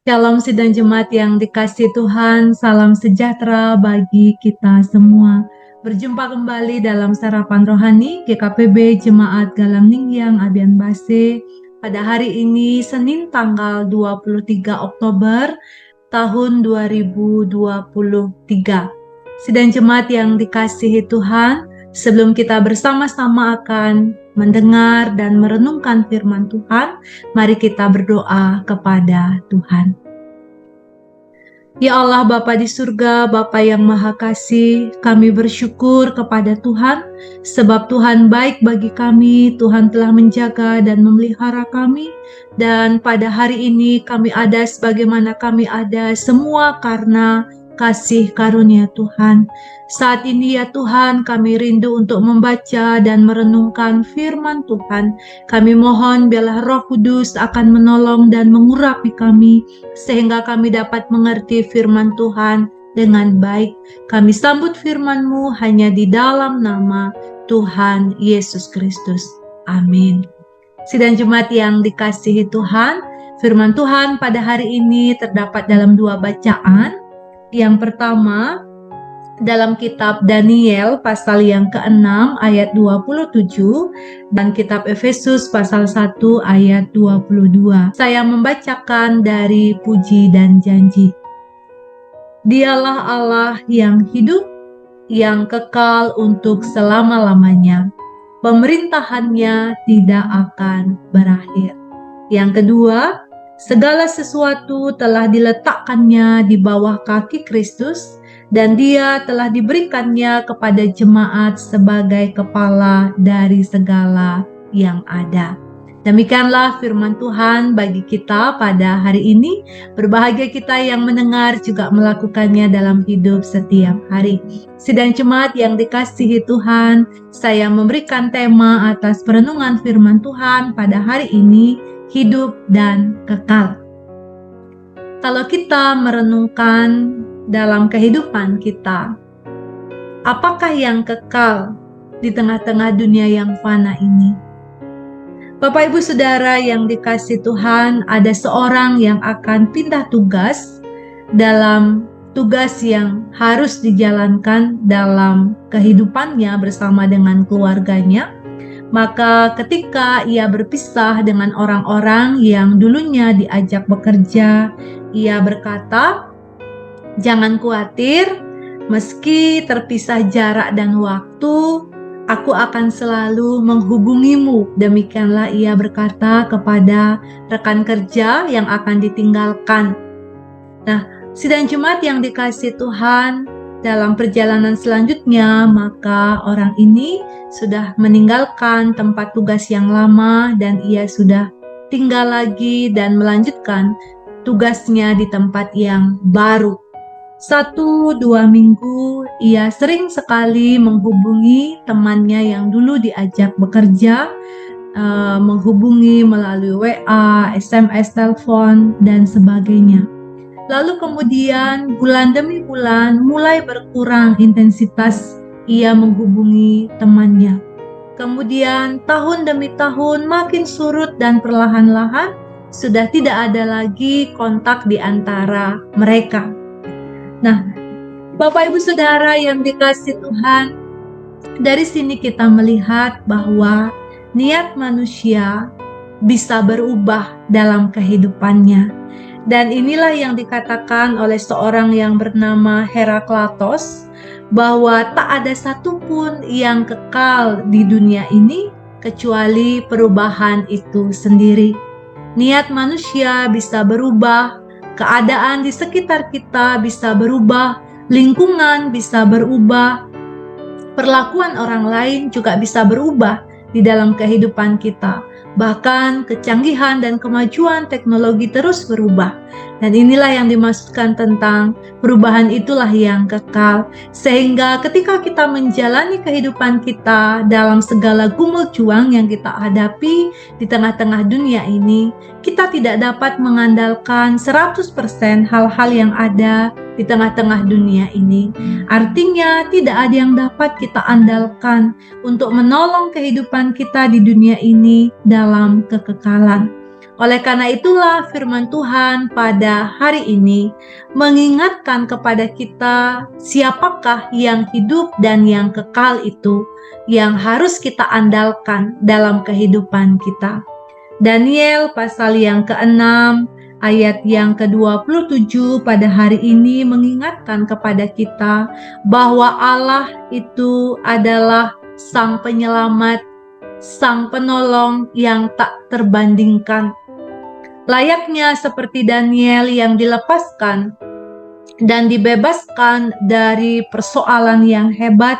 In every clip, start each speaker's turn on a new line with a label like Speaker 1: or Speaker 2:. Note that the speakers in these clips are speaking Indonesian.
Speaker 1: Shalom sidang jemaat yang dikasihi Tuhan, salam sejahtera bagi kita semua. Berjumpa kembali dalam sarapan rohani GKPB Jemaat Galang Ninggyang Abian Base pada hari ini Senin tanggal 23 Oktober tahun 2023. Sidang jemaat yang dikasihi Tuhan, sebelum kita bersama-sama akan mendengar dan merenungkan firman Tuhan, mari kita berdoa kepada Tuhan. Ya Allah Bapa di surga, Bapa yang Maha Kasih, kami bersyukur kepada Tuhan, sebab Tuhan baik bagi kami, Tuhan telah menjaga dan memelihara kami, dan pada hari ini kami ada sebagaimana kami ada semua karena kasih karunia Tuhan. Saat ini ya Tuhan, kami rindu untuk membaca dan merenungkan firman Tuhan. Kami mohon biarlah Roh Kudus akan menolong dan mengurapi kami, sehingga kami dapat mengerti firman Tuhan dengan baik. Kami sambut firman-Mu hanya di dalam nama Tuhan Yesus Kristus. Amin. Sidang jemaat yang dikasihi Tuhan, firman Tuhan pada hari ini terdapat dalam dua bacaan. Yang pertama, dalam kitab Daniel pasal yang ke-6 ayat 27 dan kitab Efesus pasal 1 ayat 22. Saya membacakan dari Puji dan Janji. Dialah Allah yang hidup, yang kekal untuk selama-lamanya. Pemerintahannya tidak akan berakhir. Yang kedua, segala sesuatu telah diletakkannya di bawah kaki Kristus, dan Dia telah diberikannya kepada jemaat sebagai kepala dari segala yang ada. Demikianlah firman Tuhan bagi kita pada hari ini. Berbahagia kita yang mendengar juga melakukannya dalam hidup setiap hari. Sidang jemaat yang dikasihi Tuhan, saya memberikan tema atas perenungan firman Tuhan pada hari ini, hidup dan kekal. Kalau kita merenungkan dalam kehidupan kita, apakah yang kekal di tengah-tengah dunia yang fana ini? Bapak Ibu Saudara yang dikasihi Tuhan, ada seorang yang akan pindah tugas dalam tugas yang harus dijalankan dalam kehidupannya bersama dengan keluarganya. Maka ketika ia berpisah dengan orang-orang yang dulunya diajak bekerja, ia berkata, "Jangan khawatir, meski terpisah jarak dan waktu, aku akan selalu menghubungimu." Demikianlah ia berkata kepada rekan kerja yang akan ditinggalkan. Nah, sidang jemaat yang dikasihi Tuhan, dalam perjalanan selanjutnya, maka orang ini sudah meninggalkan tempat tugas yang lama dan ia sudah tinggal lagi dan melanjutkan tugasnya di tempat yang baru. 1-2 minggu ia sering sekali menghubungi temannya yang dulu diajak bekerja, menghubungi melalui WA, SMS, telepon, dan sebagainya. Lalu kemudian bulan demi bulan mulai berkurang intensitas ia menghubungi temannya. Kemudian tahun demi tahun makin surut dan perlahan-lahan sudah tidak ada lagi kontak di antara mereka. Nah, Bapak Ibu Saudara yang dikasihi Tuhan, dari sini kita melihat bahwa niat manusia bisa berubah dalam kehidupannya. Dan inilah yang dikatakan oleh seorang yang bernama Heraklatos, bahwa tak ada satupun yang kekal di dunia ini kecuali perubahan itu sendiri. Niat manusia bisa berubah, keadaan di sekitar kita bisa berubah, lingkungan bisa berubah, perlakuan orang lain juga bisa berubah di dalam kehidupan kita. Bahkan kecanggihan dan kemajuan teknologi terus berubah. Dan inilah yang dimaksudkan tentang perubahan itulah yang kekal. Sehingga ketika kita menjalani kehidupan kita dalam segala gumul juang yang kita hadapi di tengah-tengah dunia ini, kita tidak dapat mengandalkan 100% hal-hal yang ada di tengah-tengah dunia ini. Artinya tidak ada yang dapat kita andalkan untuk menolong kehidupan kita di dunia ini dalam kekekalan. Oleh karena itulah firman Tuhan pada hari ini mengingatkan kepada kita siapakah yang hidup dan yang kekal itu yang harus kita andalkan dalam kehidupan kita. Daniel pasal yang ke-6 ayat yang ke-27 pada hari ini mengingatkan kepada kita bahwa Allah itu adalah Sang Penyelamat, Sang Penolong yang tak terbandingkan. Layaknya seperti Daniel yang dilepaskan dan dibebaskan dari persoalan yang hebat,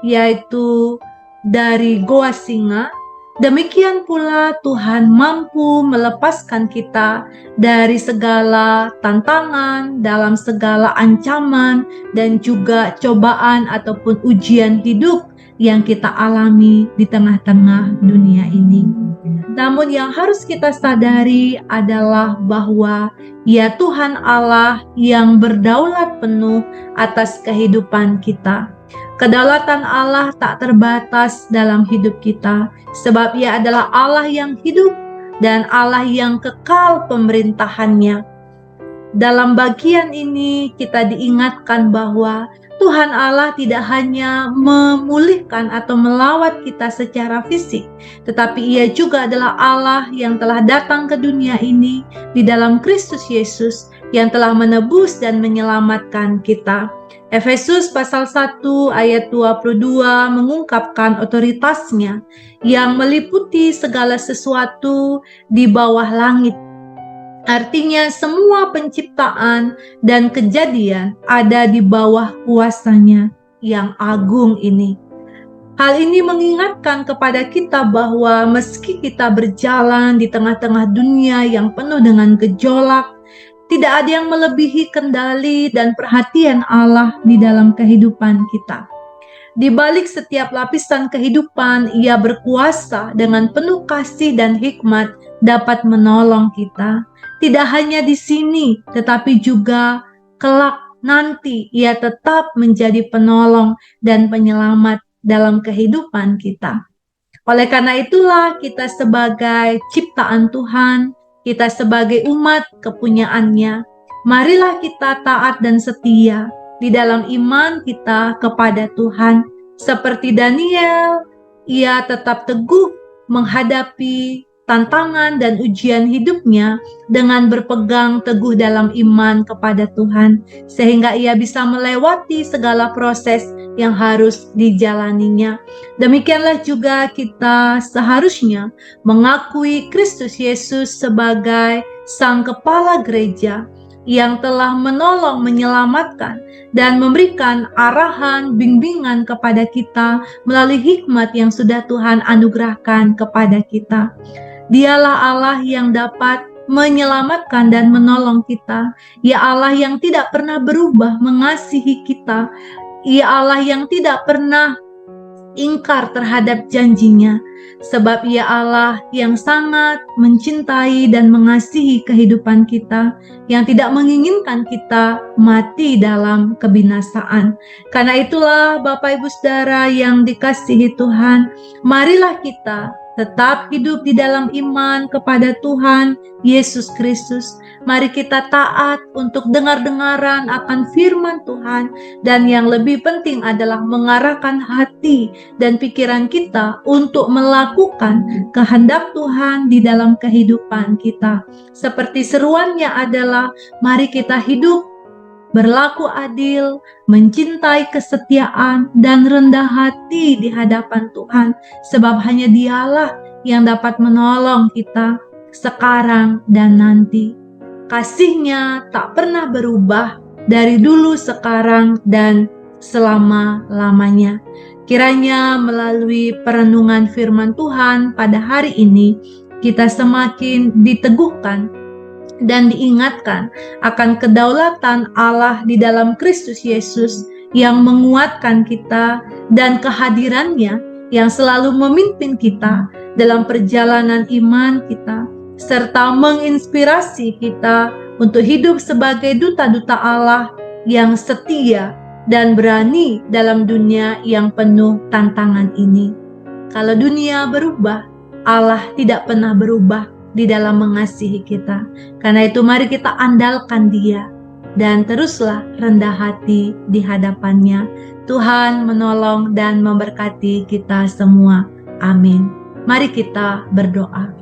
Speaker 1: yaitu dari goa singa, demikian pula Tuhan mampu melepaskan kita dari segala tantangan, dalam segala ancaman, dan juga cobaan ataupun ujian hidup yang kita alami di tengah-tengah dunia ini. Namun yang harus kita sadari adalah bahwa ya Tuhan Allah yang berdaulat penuh atas kehidupan kita. Kedaulatan Allah tak terbatas dalam hidup kita, sebab Ia adalah Allah yang hidup dan Allah yang kekal pemerintahannya. Dalam bagian ini kita diingatkan bahwa Tuhan Allah tidak hanya memulihkan atau melawat kita secara fisik, tetapi Ia juga adalah Allah yang telah datang ke dunia ini di dalam Kristus Yesus yang telah menebus dan menyelamatkan kita. Efesus pasal 1 ayat 22 mengungkapkan otoritasnya yang meliputi segala sesuatu di bawah langit. Artinya semua penciptaan dan kejadian ada di bawah kuasanya yang agung ini. Hal ini mengingatkan kepada kita bahwa meski kita berjalan di tengah-tengah dunia yang penuh dengan gejolak, tidak ada yang melebihi kendali dan perhatian Allah di dalam kehidupan kita. Di balik setiap lapisan kehidupan, Ia berkuasa dengan penuh kasih dan hikmat dapat menolong kita. Tidak hanya di sini, tetapi juga kelak nanti Ia tetap menjadi penolong dan penyelamat dalam kehidupan kita. Oleh karena itulah kita sebagai ciptaan Tuhan, kita sebagai umat kepunyaannya, marilah kita taat dan setia di dalam iman kita kepada Tuhan. Seperti Daniel, ia tetap teguh menghadapi tantangan dan ujian hidupnya dengan berpegang teguh dalam iman kepada Tuhan, sehingga ia bisa melewati segala proses yang harus dijalaninya. Demikianlah juga kita seharusnya mengakui Kristus Yesus sebagai Sang Kepala Gereja yang telah menolong, menyelamatkan, dan memberikan arahan, bimbingan kepada kita melalui hikmat yang sudah Tuhan anugerahkan kepada kita. Dialah Allah yang dapat menyelamatkan dan menolong kita. Ia Allah yang tidak pernah berubah mengasihi kita. Ia Allah yang tidak pernah ingkar terhadap janjinya. Sebab Ia Allah yang sangat mencintai dan mengasihi kehidupan kita, yang tidak menginginkan kita mati dalam kebinasaan. Karena itulah Bapak Ibu Saudara yang dikasihi Tuhan, marilah kita tetap hidup di dalam iman kepada Tuhan Yesus Kristus. Mari kita taat untuk dengar-dengaran akan firman Tuhan, dan yang lebih penting adalah mengarahkan hati dan pikiran kita untuk melakukan kehendak Tuhan di dalam kehidupan kita. Seperti seruannya adalah, mari kita hidup berlaku adil, mencintai kesetiaan, dan rendah hati di hadapan Tuhan, sebab hanya Dialah yang dapat menolong kita sekarang dan nanti. Kasih-Nya tak pernah berubah dari dulu, sekarang, dan selama-lamanya. Kiranya melalui perenungan firman Tuhan pada hari ini, kita semakin diteguhkan dan diingatkan akan kedaulatan Allah di dalam Kristus Yesus yang menguatkan kita, dan kehadirannya yang selalu memimpin kita dalam perjalanan iman kita, serta menginspirasi kita untuk hidup sebagai duta-duta Allah yang setia dan berani dalam dunia yang penuh tantangan ini. Kalau dunia berubah, Allah tidak pernah berubah di dalam mengasihi kita. Karena itu mari kita andalkan Dia dan teruslah rendah hati di hadapannya. Tuhan menolong dan memberkati kita semua. Amin. Mari kita berdoa.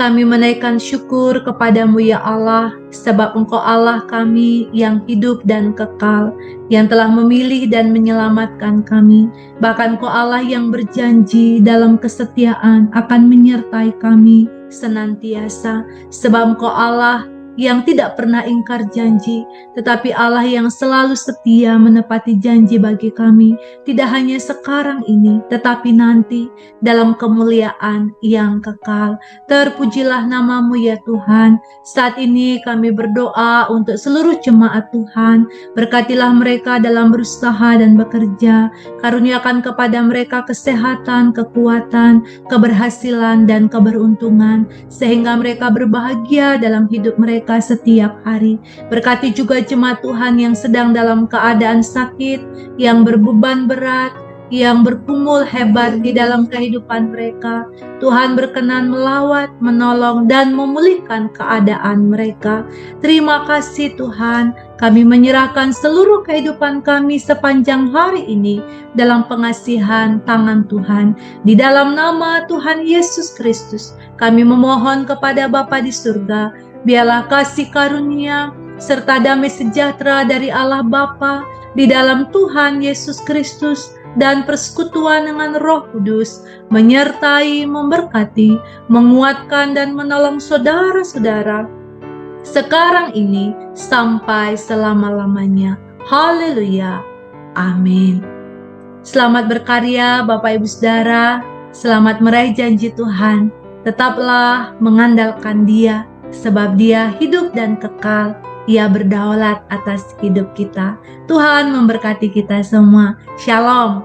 Speaker 1: Kami menaikkan syukur kepadamu ya Allah, sebab Engkau Allah kami yang hidup dan kekal, yang telah memilih dan menyelamatkan kami. Bahkan Engkau Allah yang berjanji dalam kesetiaan akan menyertai kami senantiasa, sebab Engkau Allah yang tidak pernah ingkar janji, tetapi Allah yang selalu setia menepati janji bagi kami, tidak hanya sekarang ini, tetapi nanti dalam kemuliaan yang kekal. Terpujilah namamu ya Tuhan. Saat ini kami berdoa untuk seluruh jemaat Tuhan. Berkatilah mereka dalam berusaha dan bekerja. Karuniakan kepada mereka kesehatan, kekuatan, keberhasilan, dan keberuntungan. Sehingga mereka berbahagia dalam hidup mereka setiap hari. Berkati juga jemaat Tuhan yang sedang dalam keadaan sakit, yang berbeban berat, yang bergumul hebat di dalam kehidupan mereka. Tuhan berkenan melawat, menolong, dan memulihkan keadaan mereka. Terima kasih Tuhan, kami menyerahkan seluruh kehidupan kami sepanjang hari ini dalam pengasihan tangan Tuhan. Di dalam nama Tuhan Yesus Kristus, kami memohon kepada Bapa di surga, biarlah kasih karunia serta damai sejahtera dari Allah Bapa di dalam Tuhan Yesus Kristus dan persekutuan dengan Roh Kudus menyertai, memberkati, menguatkan dan menolong saudara-saudara sekarang ini sampai selama-lamanya. Haleluya. Amin. Selamat berkarya Bapak Ibu Saudara, selamat meraih janji Tuhan. Tetaplah mengandalkan Dia, sebab Dia hidup dan kekal. Ia berdaulat atas hidup kita. Tuhan memberkati kita semua. Shalom.